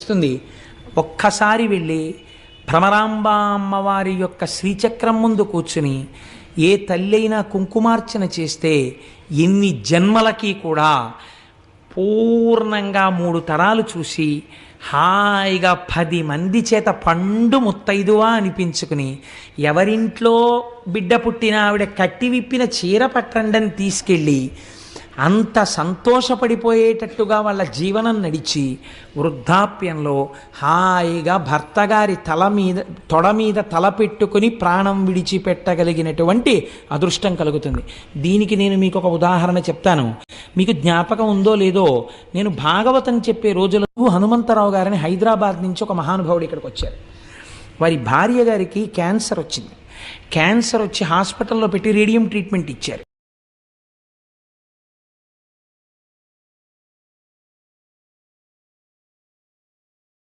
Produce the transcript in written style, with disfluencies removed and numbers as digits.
అనిపిస్తుంది. ఒక్కసారి వెళ్ళి భ్రమరాంబ అమ్మవారి యొక్క శ్రీచక్రం ముందు కూర్చుని ఏ తల్లి అయినా కుంకుమార్చన చేస్తే ఎన్ని జన్మలకి కూడా పూర్ణంగా 3 తరాలు చూసి హాయిగా 10 మంది చేత పండు ముత్తైదువా అనిపించుకుని ఎవరింట్లో బిడ్డ పుట్టినా ఆవిడ కట్టి విప్పిన చీర పట్టండని తీసుకెళ్ళి అంత సంతోషపడిపోయేటట్టుగా వాళ్ళ జీవనం నడిచి వృద్ధాప్యంలో హాయిగా భర్తగారి తొడ మీద తల పెట్టుకుని ప్రాణం విడిచిపెట్టగలిగినటువంటి అదృష్టం కలుగుతుంది. దీనికి నేను మీకు ఒక ఉదాహరణ చెప్తాను. మీకు జ్ఞాపకం ఉందో లేదో, నేను భాగవతం చెప్పే రోజులకు హనుమంతరావు గారిని హైదరాబాద్ నుంచి ఒక మహానుభావుడు ఇక్కడికి వచ్చారు. వారి భార్య గారికి క్యాన్సర్ వచ్చింది. క్యాన్సర్ వచ్చి హాస్పిటల్లో పెట్టి రేడియం ట్రీట్మెంట్ ఇచ్చారు.